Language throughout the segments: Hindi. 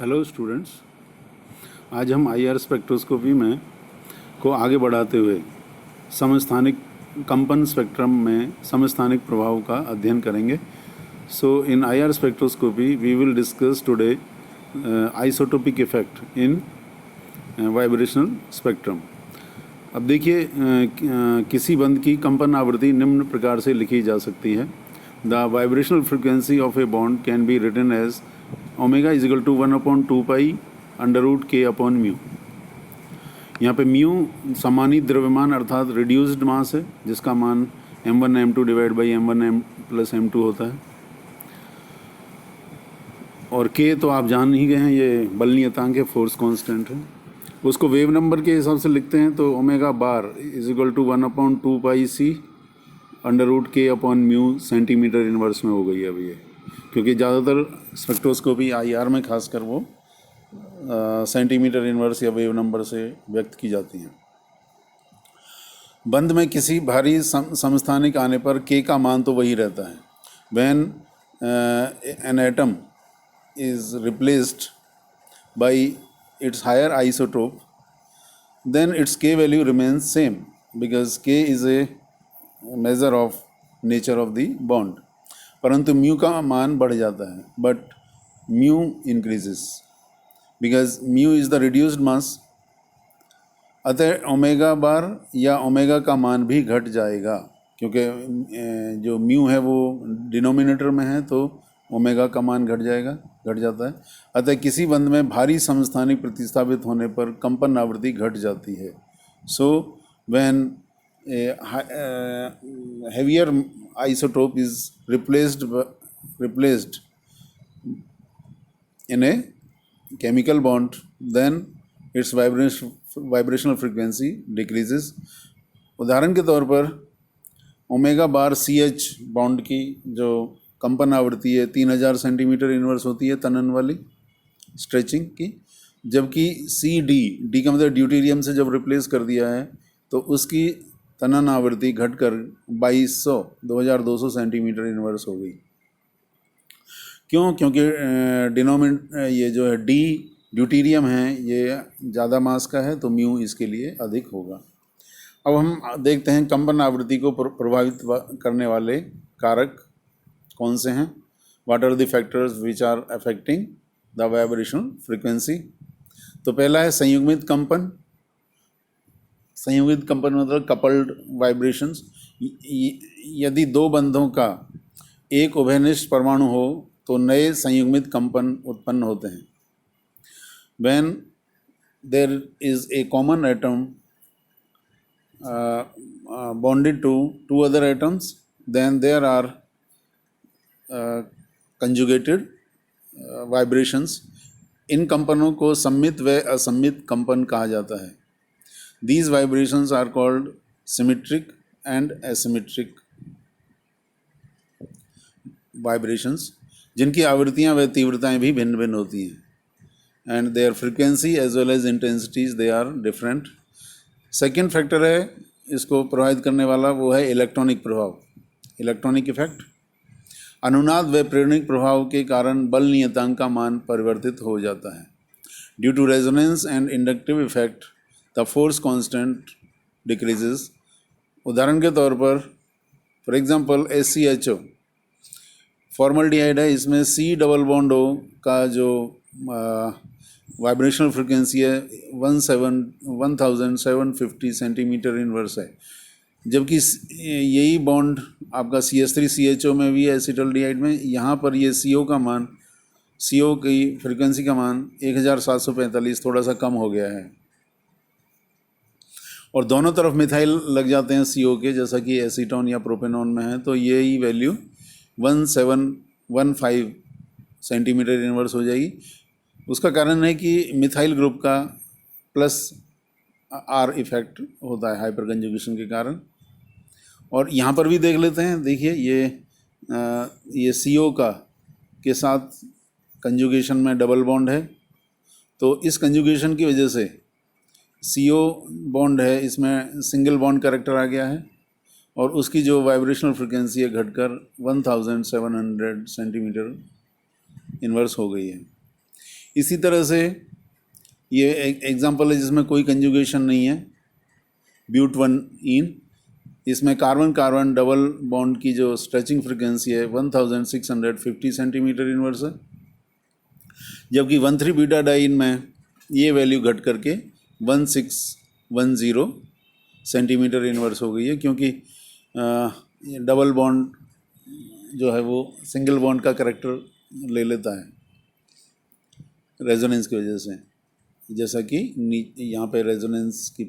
Hello students. आज हम आईआर स्पेक्ट्रोस्कोपी में को आगे बढ़ाते हुए समस्थानिक कंपन स्पेक्ट्रम में समस्थानिक प्रभाव का अध्ययन करेंगे। So in IR spectroscopy we will discuss today isotopic effect in vibrational spectrum. अब देखिए, किसी बंध की कंपन आवृत्ति निम्न प्रकार से लिखी जा सकती है। The vibrational frequency of a bond can be written as omega is equal to 1/2 pi under root k upon mu. यहाँ पे म्यू समानित द्रव्यमान अर्थात रिड्यूस्ड मास है, जिसका मान m1 m2 divide by m1 m plus m2 होता है। और k तो आप जान ही गए हैं, ये बल नियतांक है, फोर्स कांस्टेंट है। उसको वेव नंबर के हिसाब से लिखते हैं तो omega bar is equal to 1/2 pi c under root k upon mu centimetre inverse में हो गई है अभी ये, क्योंकि ज़्यादातर स्पेक्ट्रोस्कोपी आईआर में खासकर वो सेंटीमीटर इनवर्स या वेव नंबर से व्यक्त की जाती हैं। बंध में किसी भारी समस्थानिक आने पर के का मान तो वही रहता है। When an atom is replaced by its higher isotope then its k value remains same because k is a measure of nature of the bond, परंतु म्यू का मान बढ़ जाता है, but mu increases because mu is the reduced mass. अतः ओमेगा बार या ओमेगा का मान भी घट जाएगा, क्योंकि जो म्यू है वो डिनोमिनेटर में है, तो ओमेगा का मान घट जाता है। अतः किसी बंध में भारी समस्थानिक प्रतिस्थापित होने पर कंपन आवृत्ति घट जाती है। So when heavier isotope is replaced in a chemical bond, then its vibrational frequency decreases. उदाहरण के तौर पर ओमेगा बार CH बॉन्ड की जो कंपन आवृत्ति है 3000 सेंटीमीटर इनवर्स होती है तनन वाली स्ट्रेचिंग की, जबकि डी का मतलब ड्यूटेरियम से जब रिप्लेस कर दिया है तो उसकी तनन आवृत्ति घटकर 2200 सेंटीमीटर इनवर्स हो गई। क्यों? क्योंकि ये जो है डी ड्यूटेरियम है, ये ज़्यादा मास का है, तो म्यू इसके लिए अधिक होगा। अब हम देखते हैं कंपन आवृत्ति को प्रभावित करने वाले कारक कौन से हैं। What are the factors which are affecting the vibrational frequency. तो पहला है संयुग्मित कंपन। संयुग्मित कंपन मतलब कपल्ड वाइब्रेशंस। यदि दो बंधों का एक उभयनिष्ठ परमाणु हो तो नए संयुग्मित कंपन उत्पन्न होते हैं। When there is a common atom bonded to two other atoms, then there are conjugated vibrations. इन कंपनों को सम्मित व असम्मित कंपन कहा जाता है। These vibrations are called symmetric and asymmetric vibrations, जिनकी आवृत्तियाँ व तीव्रताएँ भी भिन्न भिन्न होती हैं, and their frequency as well as intensities they are different. Second factor है इसको प्रभावित करने वाला, वो है इलेक्ट्रॉनिक प्रभाव, इलेक्ट्रॉनिक इफेक्ट। अनुनाद व प्रेरणिक प्रभाव के कारण बल नियतांक का मान परिवर्तित हो जाता है। Due to resonance and inductive effect the force constant decreases. उदाहरण के तौर पर फॉर एग्जांपल SCHO फॉर्मल्डिहाइड है, इसमें C डबल बॉन्ड O का जो वाइब्रेशनल फ्रिक्वेंसी है 1750 सेंटीमीटर इनवर्स है, जबकि यही बॉन्ड आपका CH3CHO में भी है, एसिटल्डिहाइड में। यहाँ पर ये CO का मान, CO की फ्रिक्वेंसी का मान 1745 थोड़ा सा कम हो गया है, और दोनों तरफ मिथाइल लग जाते हैं CO के, जैसा कि एसीटोन या प्रोपेनॉन में है, तो ये ही वैल्यू 1715 सेंटीमीटर इनवर्स हो जाएगी। उसका कारण है कि मिथाइल ग्रुप का प्लस R इफेक्ट होता है हाइपर कंजुगेशन के कारण। और यहाँ पर भी देख लेते हैं, देखिए ये CO का के साथ कंजुगेशन में डबल बॉन्ड है, तो इस कंजुगेशन की वजह से CO बॉन्ड है, इसमें सिंगल बॉन्ड कैरेक्टर आ गया है, और उसकी जो वाइब्रेशनल फ्रिक्वेंसी है घटकर 1700 सेंटीमीटर इन्वर्स हो गई है। इसी तरह से ये एक एग्जाम्पल है जिसमें कोई कंजुगेशन नहीं है, ब्यूट वन इन। इसमें कार्बन कार्बन डबल बॉन्ड की जो स्ट्रेचिंग फ्रिक्वेंसी है 1650 सेंटीमीटर इनवर्स है, जबकि 13 बीटा डाइन में ये वैल्यू घट करके 1610 सेंटीमीटर इनवर्स हो गई है, क्योंकि डबल बॉन्ड जो है वो सिंगल बॉन्ड का करेक्टर ले लेता है रेजोनेंस की वजह से, जैसा कि यहाँ पे रेजोनेंस की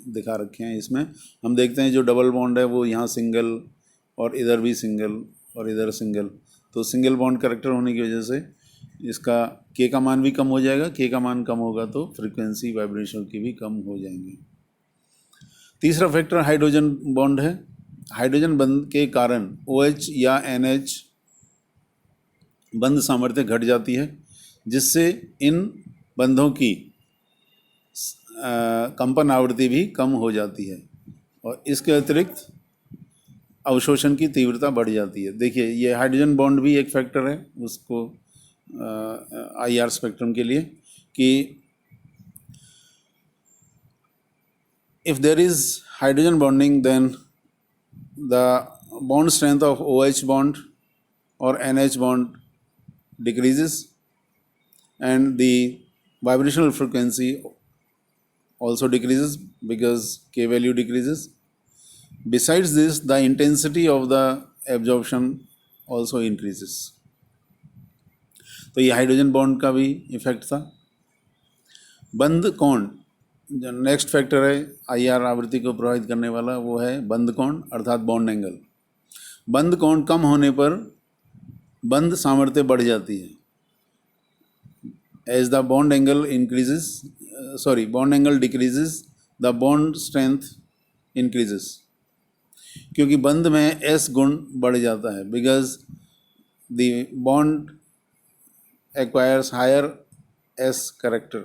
दिखा रखे हैं। इसमें हम देखते हैं जो डबल बॉन्ड है वो यहाँ सिंगल और इधर भी सिंगल और इधर सिंगल, तो सिंगल बॉन्ड करेक्टर होने की वजह से इसका के का मान भी कम हो जाएगा। के का मान कम होगा तो फ्रीक्वेंसी वाइब्रेशन की भी कम हो जाएंगी। तीसरा फैक्टर हाइड्रोजन बॉन्ड है। हाइड्रोजन बंध के कारण OH या NH बंध सामर्थ्य घट जाती है, जिससे इन बंधों की कंपन आवृत्ति भी कम हो जाती है और इसके अतिरिक्त अवशोषण की तीव्रता बढ़ जाती है। देखिए ये हाइड्रोजन बॉन्ड भी एक फैक्टर है उसको IR स्पेक्ट्रम के लिए, कि if there is hydrogen bonding then the bond strength of OH bond or NH bond decreases and the vibrational frequency also decreases because K value decreases. Besides this, the intensity of the absorption also increases. तो ये हाइड्रोजन बॉन्ड का भी इफेक्ट था। बंध कोण, जो नेक्स्ट फैक्टर है IR आवृत्ति को प्रभावित करने वाला, वो है बंध कोण अर्थात बॉन्ड एंगल। बंध कोण कम होने पर बंध सामर्थ्य बढ़ जाती है। As the bond angle increases, bond angle decreases, the bond strength increases, क्योंकि बंध में S गुण बढ़ जाता है, because the bond acquires higher S character,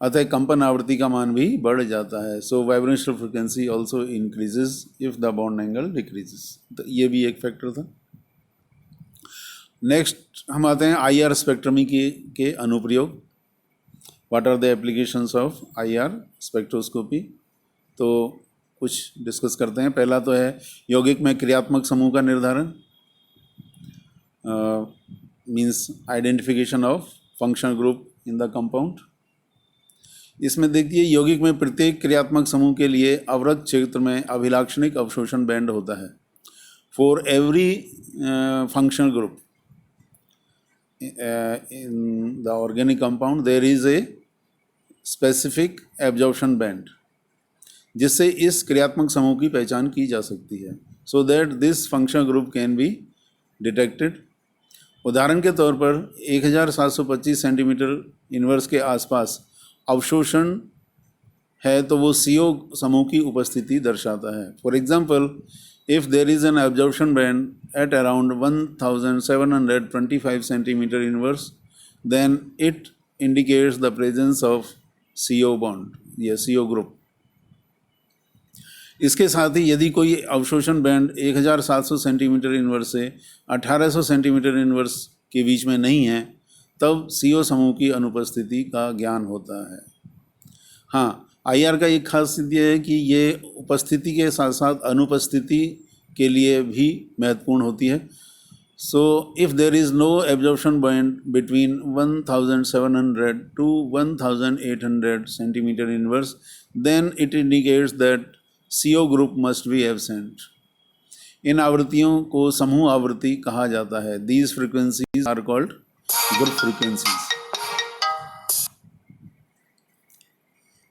अतः कंपन आवृत्ति का मान भी बढ़ जाता है। So vibrational frequency also increases if the bond angle decreases. तो ये भी एक फैक्टर था। नेक्स्ट हम आते हैं IR स्पेक्ट्रमी के अनुप्रयोग। What are the applications of IR spectroscopy, तो कुछ डिस्कस करते हैं। पहला तो है यौगिक में क्रियात्मक समूह का निर्धारण, means identification of functional group in the compound. इसमें देखिए यौगिक में प्रत्येक क्रियात्मक समूह के लिए अवरक्त क्षेत्र में अभिलाक्षणिक अवशोषण बैंड होता है। For every functional group in the organic compound there is a specific absorption band, जिससे इस क्रियात्मक समूह की पहचान की जा सकती है, so that this functional group can be detected। उदाहरण के तौर पर 1725 सेंटीमीटर इनवर्स के आसपास अवशोषण है तो वो CO समूह की उपस्थिति दर्शाता है। For example, if there is an absorption band at around 1725 centimeter inverse, then it indicates the presence of CO bond या CO group। इसके साथ ही यदि कोई अवशोषण बैंड 1700 सेंटीमीटर इनवर्स से 1800 सेंटीमीटर इनवर्स के बीच में नहीं है, तब CO समूह की अनुपस्थिति का ज्ञान होता है। हाँ, IR का एक खासियत यह है कि ये उपस्थिति के साथ साथ अनुपस्थिति के लिए भी महत्वपूर्ण होती है। So if there is no absorption band between 1700 to 1800 centimetre inverse, then it indicates that CO group must be absent. इन आवृत्तियों को समूह आवृत्ति कहा जाता है। These frequencies are called group frequencies.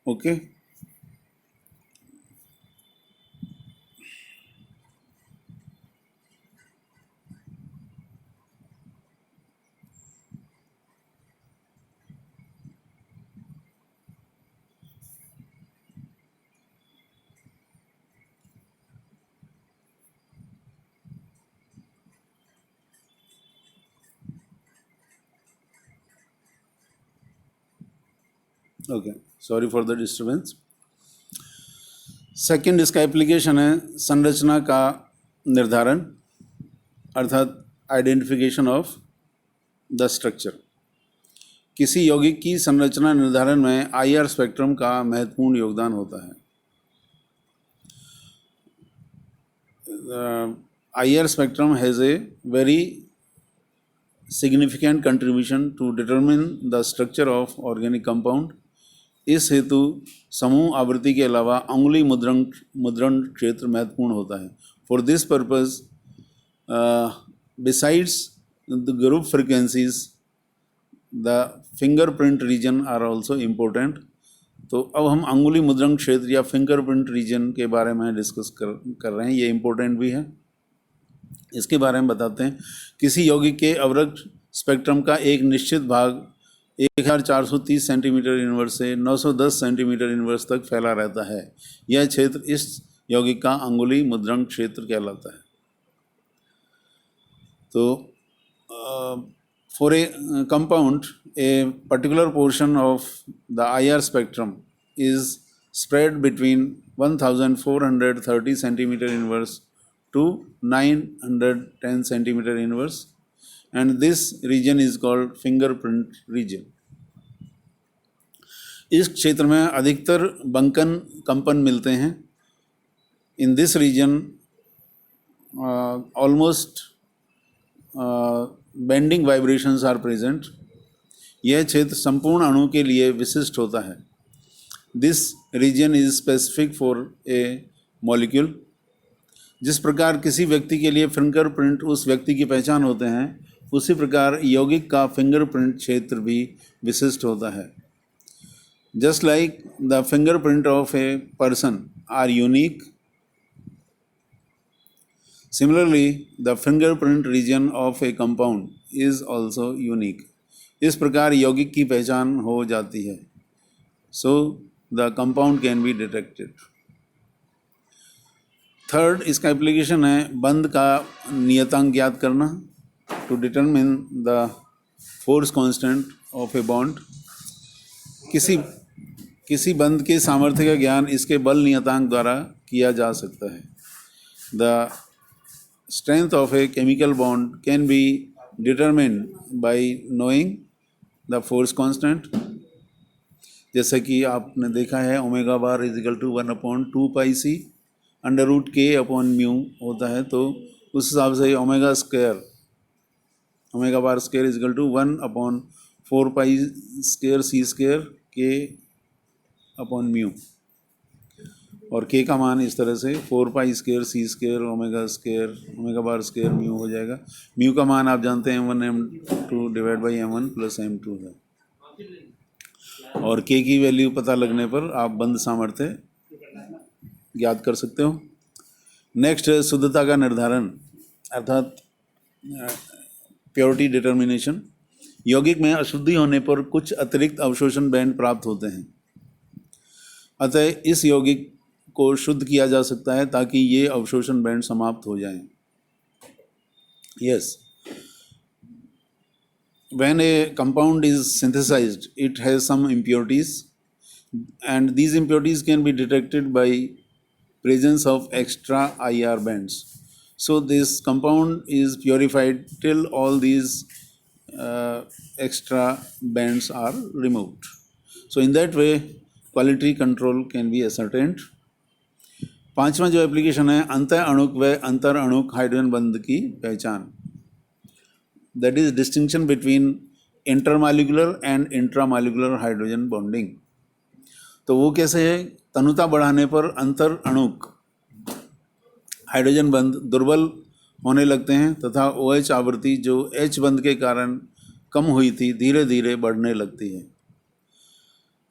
Okay, okay, sorry for the disturbance. Second इसका एप्लीकेशन है संरचना का निर्धारण, अर्थात आइडेंटिफिकेशन ऑफ द स्ट्रक्चर। किसी यौगिक की संरचना निर्धारण में आईआर स्पेक्ट्रम का महत्वपूर्ण योगदान होता है। IR spectrum has a very significant contribution to determine the structure of organic compound. इस हेतु समूह आवृत्ति के अलावा अंगुली मुद्रण क्षेत्र महत्वपूर्ण होता है। For this purpose, besides the group frequencies, the fingerprint region are also important. तो अब हम अंगुली मुद्रण क्षेत्र या फिंगरप्रिंट रीजन के बारे में डिस्कस कर रहे हैं। ये इम्पोर्टेंट भी है, इसके बारे में बताते हैं। किसी यौगिक के अवरक्त स्पेक्ट्रम का एक निश्चित भाग 1430 सेंटीमीटर इनवर्स से 910 सेंटीमीटर इनवर्स तक फैला रहता है। यह क्षेत्र इस यौगिक का अंगुली मुद्रण क्षेत्र कहलाता है। तो for a compound, a particular portion of the IR spectrum is spread between 1430 centimeter inverse to 910 centimeter inverse, and this region is called fingerprint region. इस क्षेत्र में अधिकतर बंकन कंपन मिलते हैं। In this region, almost bending vibrations are present. यह क्षेत्र संपूर्ण अणु के लिए विशिष्ट होता है। This region is specific for a molecule. जिस प्रकार किसी व्यक्ति के लिए फिंगरप्रिंट उस व्यक्ति की पहचान होते हैं, उसी प्रकार यौगिक का फिंगरप्रिंट क्षेत्र भी विशिष्ट होता है। Just like the fingerprint of a person are unique, similarly, the fingerprint region of a compound is also unique. इस प्रकार यौगिक की पहचान हो जाती है। So, the compound can be detected. Third, इसका एप्लीकेशन है बंध का नियतांक ज्ञात करना, to determine the force constant of a bond. किसी बंध के सामर्थ्य का ज्ञान इसके बल नियतांक द्वारा किया जा सकता है। The strength of a chemical bond can be determined by knowing the force constant. जैसे कि आपने देखा है omega bar is equal to 1/2 pi c under root k upon mu होता है। तो उस हिसाब से omega bar square is equal to 1/4 pi square c square k upon mu, और के का मान इस तरह से 4 pi square c square omega bar square mu हो जाएगा। म्यू का मान आप जानते हैं m1 m2 divide by m1 plus m2 है, और के की वैल्यू पता लगने पर आप बंध सामर्थ्य ज्ञात कर सकते हो। नेक्स्ट, शुद्धता का निर्धारण अर्थात प्योरिटी डिटर्मिनेशन। यौगिक में अशुद्धि होने पर कुछ अतिरिक्त अवशोषण बैंड प्राप्त होते हैं, अतः इस यौगिक को शुद्ध किया जा सकता है ताकि ये अवशोषण बैंड समाप्त हो जाएं। Yes, when a compound is synthesized, it has some impurities, and these impurities can be detected by presence of extra IR bands. So this compound is purified till all these extra bands are removed. So in that way, quality control can be ascertained. पांचवा जो एप्लीकेशन है अंतः अणुक व अंतर अणुक हाइड्रोजन बंध की पहचान, that is distinction between intermolecular and intramolecular hydrogen bonding. तो वो कैसे है? तनुता बढ़ाने पर अंतर अणुक हाइड्रोजन बंध दुर्बल होने लगते हैं तथा OH आवृत्ति जो H बंध के कारण कम हुई थी धीरे धीरे बढ़ने लगती है।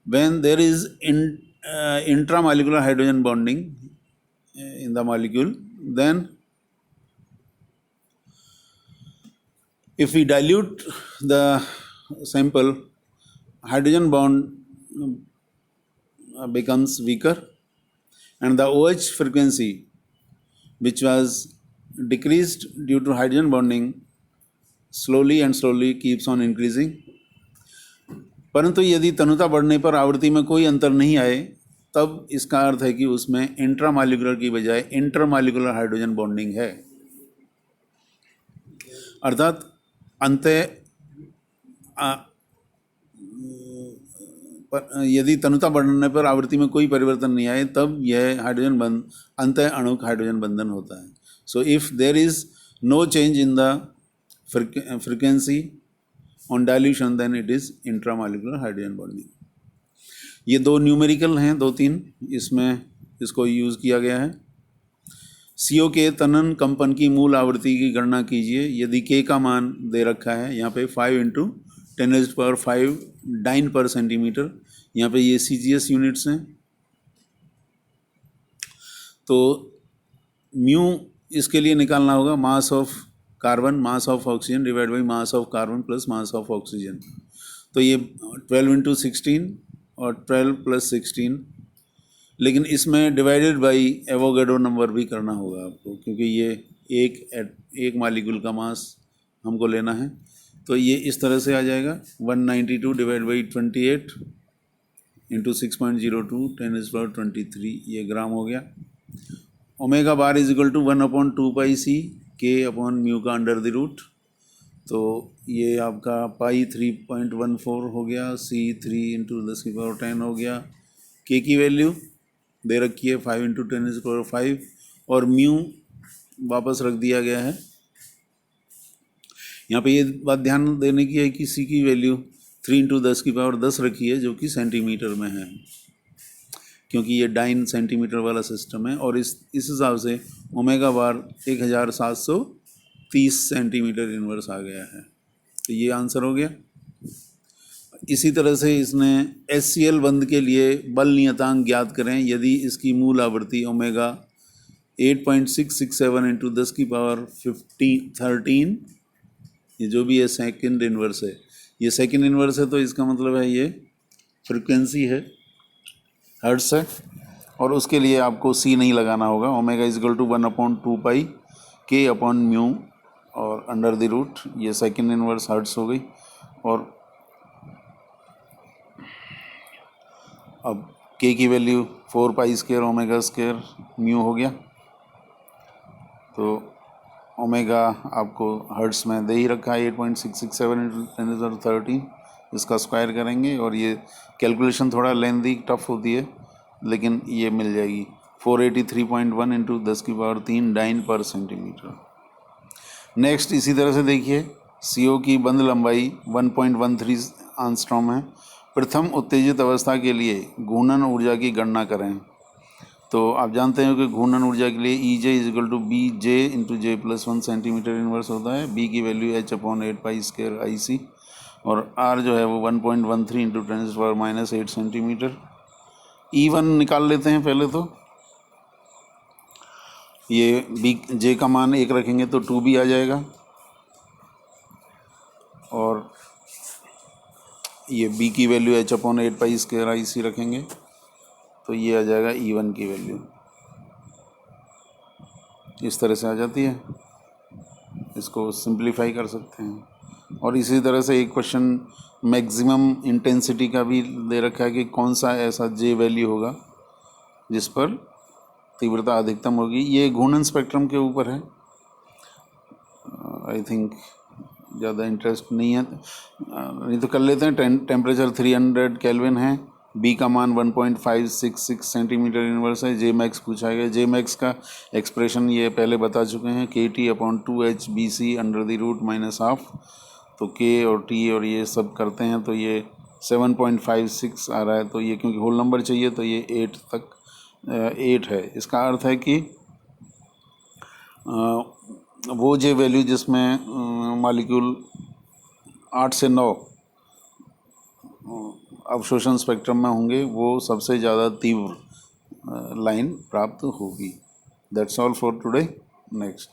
When there is intramolecular hydrogen bonding in the molecule, then if we dilute the sample, hydrogen bond becomes weaker, and the OH frequency, which was decreased due to hydrogen bonding, slowly keeps on increasing. परंतु यदि तनुता बढ़ने पर आवृत्ति में कोई अंतर नहीं आए, तब इसका अर्थ है कि उसमें इंट्रामॉलिक्यूलर की बजाय इंटरमॉलिक्यूलर हाइड्रोजन बॉन्डिंग है, अर्थात अंतः यदि तनुता बढ़ने पर आवृत्ति में कोई परिवर्तन नहीं आए तब यह हाइड्रोजन बंध अंतः अणुक हाइड्रोजन बंधन होता है. So if there is no change in the frequency on dilution then it is intramolecular hydrogen bonding. ये दो न्यूमेरिकल हैं, 2-3 इसमें इसको यूज़ किया गया है. CO के तनन कंपन की मूल आवृत्ति की गणना कीजिए. यदि K का मान दे रखा है यहाँ पे 5 × 10⁵ डाइन पर सेंटीमीटर. यहाँ पे ये CGS यूनिट्स हैं. तो म्यू इसके लिए निकालना होगा mass of carbon, mass of oxygen divide by mass of carbon plus mass of oxygen. तो ये 12 × 16 और 12 + 16, लेकिन इसमें डिवाइडेड बाई एवोगाड्रो नंबर भी करना होगा आपको, क्योंकि ये एक मालिक्यूल का मास हमको लेना है. तो ये इस तरह से आ जाएगा 192 डिवाइड बाई 28 × 6.02 10⁻23 ये ग्राम हो गया. Omega bar is equal to 1/2πc K/μ का अंडर द रूट. तो ये आपका पाई 3.14 हो गया, C3 × 10⁻10 हो गया. K की वैल्यू दे रखी है 5 × 10⁵ और म्यू वापस रख दिया गया है. यहाँ पे ये बात ध्यान देने की है कि C की वैल्यू 3 × 10⁻10 रखी है, जो कि सेंटीमीटर में है, क्योंकि ये डाइन सेंटीमीटर वाला सिस्टम है. और इस हिसाब से ओमेगा बार 1730 सेंटीमीटर इनवर्स आ गया है. तो ये आंसर हो गया. इसी तरह से इसने HCl बंध के लिए बल नियतांक ज्ञात करें यदि इसकी मूल आवृत्ति ओमेगा 8.667 × 10⁻13, ये जो भी है सेकंड इनवर्स है, ये सेकंड इनवर्स है, तो इसका मतलब है ये फ्रिक्वेंसी है, हर्ट्स है. और उसके लिए आपको C नहीं लगाना होगा. Omega is equal to 1/2π K/μ और अंडर द रूट, ये सेकंड इनवर्स हर्ट्स हो गई. और अब K की वैल्यू 4π² ओमेगा² म्यू हो गया. तो ओमेगा आपको हर्ट्स में दे ही रखा है 8.667 × 10⁻13. इसका स्क्वायर करेंगे और ये कैलकुलेशन थोड़ा लेंदी टफ होती है, लेकिन ये मिल जाएगी 483.1 × 10⁻3 डाइन पर सेंटीमीटर. नेक्स्ट इसी तरह से देखिए, CO की बंध लंबाई 1.13 आंगस्ट्रॉम है. प्रथम उत्तेजित अवस्था के लिए घूर्णन ऊर्जा की गणना करें. तो आप जानते हैं कि घूर्णन ऊर्जा के लिए EJ is equal to BJ × J+1 centimetre inverse होता है. B की वैल्यू h/8π² IC और R जो है वो 1.13 × 10⁻⁻8 सेंटीमीटर. E1 निकाल लेते हैं पहले. तो ये J का मान 1 रखेंगे तो 2B आ जाएगा, और ये B की वैल्यू h/8π² IC रखेंगे तो ये आ जाएगा E1 की वैल्यू. इस तरह से आ जाती है. इसको सिंप्लीफाई कर सकते हैं. और इसी तरह से एक क्वेश्चन मैक्सिमम इंटेंसिटी का भी दे रखा है कि कौन सा ऐसा J वैल्यू होगा जिस पर तीव्रता अधिकतम होगी. ये घूर्णन स्पेक्ट्रम के ऊपर है. आई थिंक ज़्यादा इंटरेस्ट नहीं है, नहीं तो कर लेते हैं. टेम्परेचर 300 केल्विन है. B का मान 1.566 सेंटीमीटर इनवर्स है. J मैक्स पूछा गया. J मैक्स का एक्सप्रेशन ये पहले बता चुके हैं, KT/2hBc अंडर द रूट -12. तो K और T और ये सब करते हैं तो ये 7.56 आ रहा है. तो ये क्योंकि होल नंबर चाहिए तो ये 8 है. इसका अर्थ है कि वो J वैल्यू जिसमें मॉलिक्यूल 8 से 9 अवशोषण स्पेक्ट्रम में होंगे वो सबसे ज़्यादा तीव्र लाइन प्राप्त होगी. That's all for today. Next.